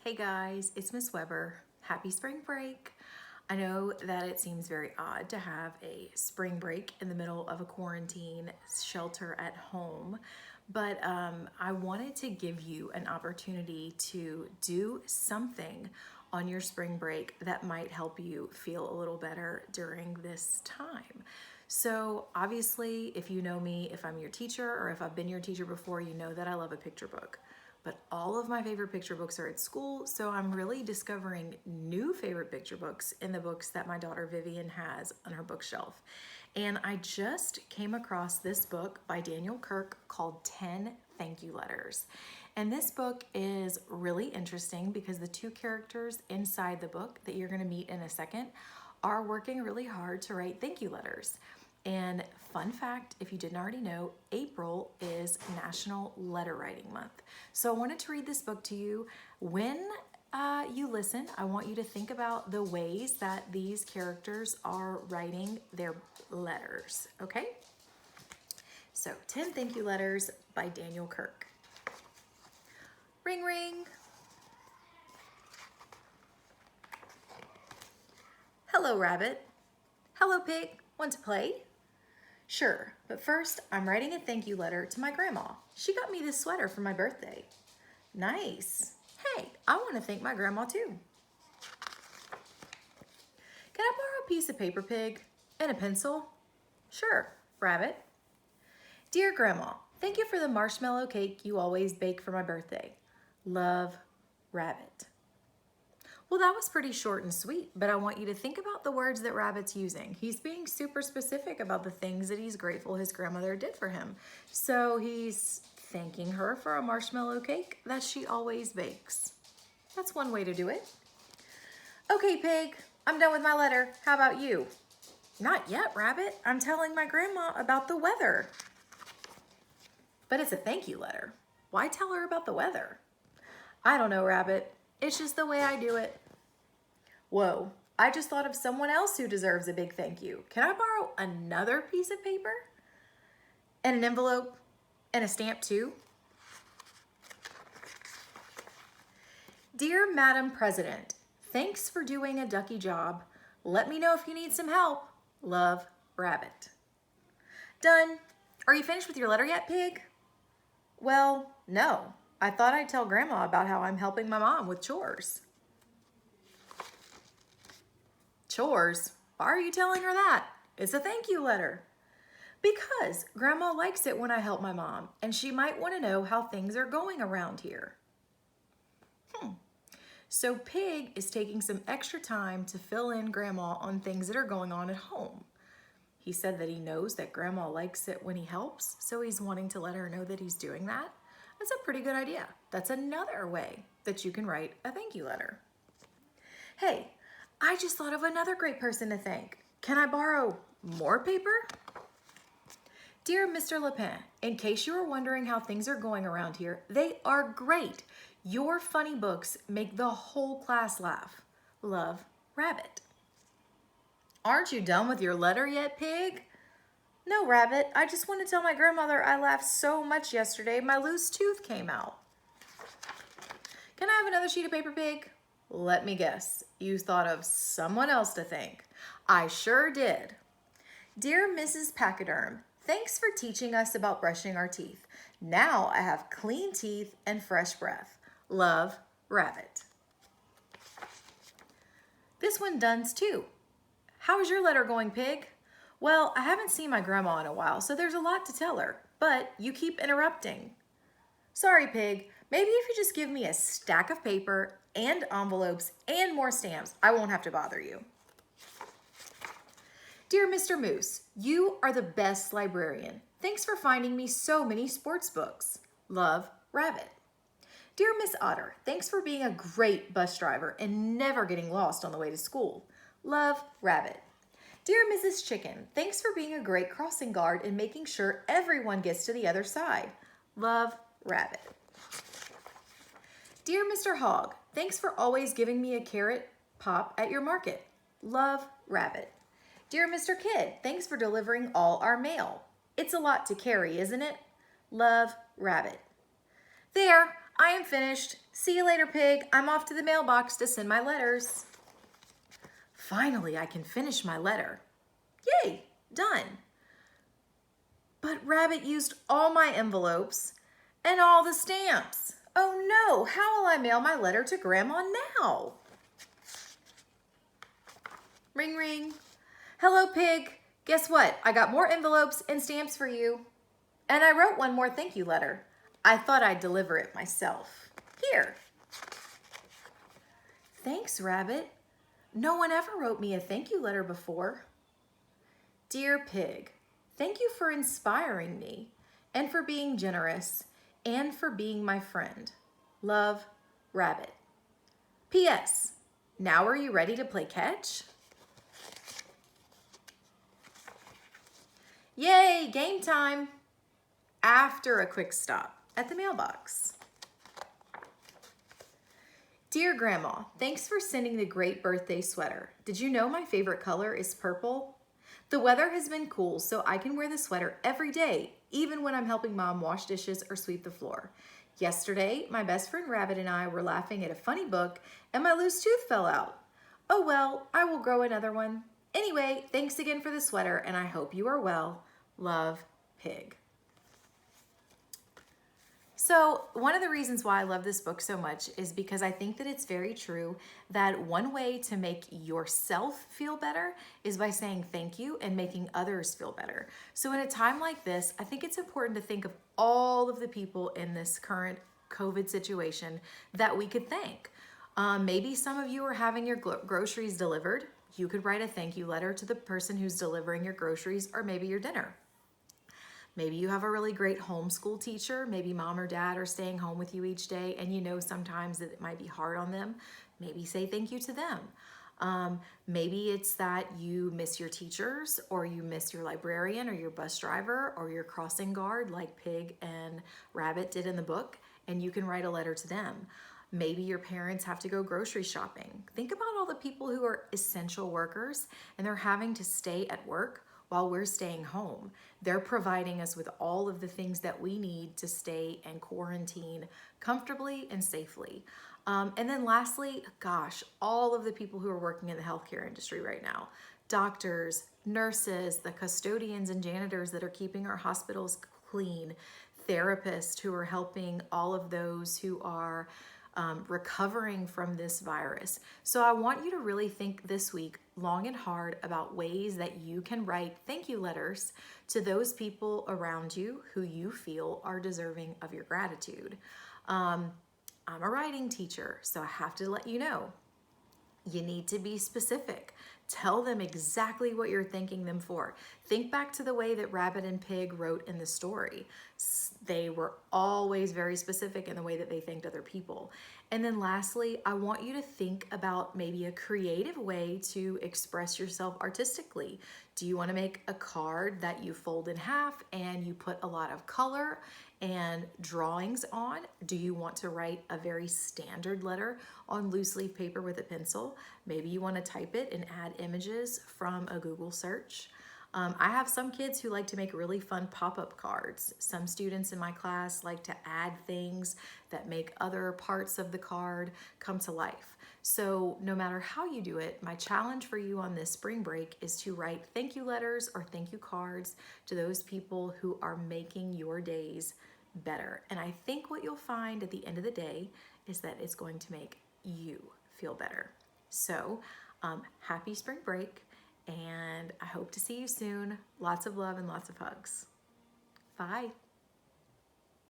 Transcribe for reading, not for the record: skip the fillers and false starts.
Hey guys, it's Miss Weber. Happy spring break. I know that it seems very odd to have a spring break in the middle of a quarantine shelter at home, but I wanted to give you an opportunity to do something on your spring break that might help you feel a little better during this time. So obviously, if you know me, if I'm your teacher or if I've been your teacher before, you know that I love a picture book. But all of my favorite picture books are at school, so I'm really discovering new favorite picture books in the books that my daughter Vivian has on her bookshelf. And I just came across this book by Daniel Kirk called 10 Thank You Letters. And this book is really interesting because the two characters inside the book that you're going to meet in a second are working really hard to write thank you letters. And fun fact, if you didn't already know, April is National Letter Writing Month. So I wanted to read this book to you. When you listen, I want you to think about the ways that these characters are writing their letters, okay? So 10 Thank You Letters by Daniel Kirk. Ring, ring. Hello, Rabbit. Hello, Pig. Want to play? Sure, but first I'm writing a thank you letter to my grandma. She got me this sweater for my birthday. Nice. Hey, I want to thank my grandma too. Can I borrow a piece of paper, Pig? And a pencil? Sure, Rabbit. Dear Grandma, thank you for the marshmallow cake you always bake for my birthday. Love, Rabbit. Well, that was pretty short and sweet, but I want you to think about the words that Rabbit's using. He's being super specific about the things that he's grateful his grandmother did for him. So he's thanking her for a marshmallow cake that she always bakes. That's one way to do it. Okay, Pig, I'm done with my letter. How about you? Not yet, Rabbit. I'm telling my grandma about the weather. But it's a thank you letter. Why tell her about the weather? I don't know, Rabbit. It's just the way I do it. Whoa, I just thought of someone else who deserves a big thank you. Can I borrow another piece of paper? And an envelope? And a stamp too? Dear Madam President, thanks for doing a ducky job. Let me know if you need some help. Love, Rabbit. Done. Are you finished with your letter yet, Pig? Well, no. I thought I'd tell Grandma about how I'm helping my mom with chores. Chores? Why are you telling her that? It's a thank you letter. Because Grandma likes it when I help my mom, and she might want to know how things are going around here. So Pig is taking some extra time to fill in Grandma on things that are going on at home. He said that he knows that Grandma likes it when he helps, so he's wanting to let her know that he's doing that. That's a pretty good idea. That's another way that you can write a thank you letter. Hey, I just thought of another great person to thank. Can I borrow more paper? Dear Mr. Lapin, in case you are wondering how things are going around here, they are great. Your funny books make the whole class laugh. Love, Rabbit. Aren't you done with your letter yet, Pig? No, Rabbit. I just want to tell my grandmother I laughed so much yesterday my loose tooth came out. Can I have another sheet of paper, Pig? Let me guess. You thought of someone else to thank. I sure did. Dear Mrs. Pachyderm, thanks for teaching us about brushing our teeth. Now I have clean teeth and fresh breath. Love, Rabbit. This one done's too. How is your letter going, Pig? Well, I haven't seen my grandma in a while, so there's a lot to tell her, but you keep interrupting. Sorry, Pig. Maybe if you just give me a stack of paper and envelopes and more stamps, I won't have to bother you. Dear Mr. Moose, you are the best librarian. Thanks for finding me so many sports books. Love, Rabbit. Dear Miss Otter, thanks for being a great bus driver and never getting lost on the way to school. Love, Rabbit. Dear Mrs. Chicken, thanks for being a great crossing guard and making sure everyone gets to the other side. Love, Rabbit. Dear Mr. Hog, thanks for always giving me a carrot pop at your market. Love, Rabbit. Dear Mr. Kid, thanks for delivering all our mail. It's a lot to carry, isn't it? Love, Rabbit. There, I am finished. See you later, Pig. I'm off to the mailbox to send my letters. Finally, I can finish my letter. Yay, done. But Rabbit used all my envelopes and all the stamps. Oh no, how will I mail my letter to Grandma now? Ring, ring. Hello, Pig. Guess what? I got more envelopes and stamps for you. And I wrote one more thank you letter. I thought I'd deliver it myself. Here. Thanks, Rabbit. No one ever wrote me a thank you letter before. Dear Pig, thank you for inspiring me and for being generous and for being my friend. Love, Rabbit. P.S. Now are you ready to play catch? Yay, game time! After a quick stop at the mailbox. Dear Grandma, thanks for sending the great birthday sweater. Did you know my favorite color is purple? The weather has been cool, so I can wear the sweater every day, even when I'm helping Mom wash dishes or sweep the floor. Yesterday, my best friend Rabbit and I were laughing at a funny book, and my loose tooth fell out. Oh well, I will grow another one. Anyway, thanks again for the sweater, and I hope you are well. Love, Pig. So one of the reasons why I love this book so much is because I think that it's very true that one way to make yourself feel better is by saying thank you and making others feel better. So in a time like this, I think it's important to think of all of the people in this current COVID situation that we could thank. Maybe some of you are having your groceries delivered. You could write a thank you letter to the person who's delivering your groceries or maybe your dinner. Maybe you have a really great homeschool teacher. Maybe mom or dad are staying home with you each day and you know sometimes that it might be hard on them. Maybe say thank you to them. Maybe it's that you miss your teachers or you miss your librarian or your bus driver or your crossing guard like Pig and Rabbit did in the book, and you can write a letter to them. Maybe your parents have to go grocery shopping. Think about all the people who are essential workers and they're having to stay at work while we're staying home. They're providing us with all of the things that we need to stay and quarantine comfortably and safely. And then lastly, gosh, all of the people who are working in the healthcare industry right now, doctors, nurses, the custodians and janitors that are keeping our hospitals clean, therapists who are helping all of those who are recovering from this virus. So I want you to really think this week long and hard about ways that you can write thank you letters to those people around you who you feel are deserving of your gratitude. I'm a writing teacher, so I have to let you know, you need to be specific. Tell them exactly what you're thanking them for. Think back to the way that Rabbit and Pig wrote in the story. They were always very specific in the way that they thanked other people. And then lastly, I want you to think about maybe a creative way to express yourself artistically. Do you want to make a card that you fold in half and you put a lot of color and drawings on? Do you want to write a very standard letter on loose leaf paper with a pencil? Maybe you want to type it and add images from a Google search. I have some kids who like to make really fun pop-up cards. Some students in my class like to add things that make other parts of the card come to life. So no matter how you do it, my challenge for you on this spring break is to write thank you letters or thank you cards to those people who are making your days better. And I think what you'll find at the end of the day is that it's going to make you feel better. So happy spring break, and I hope to see you soon. Lots of love and lots of hugs. Bye.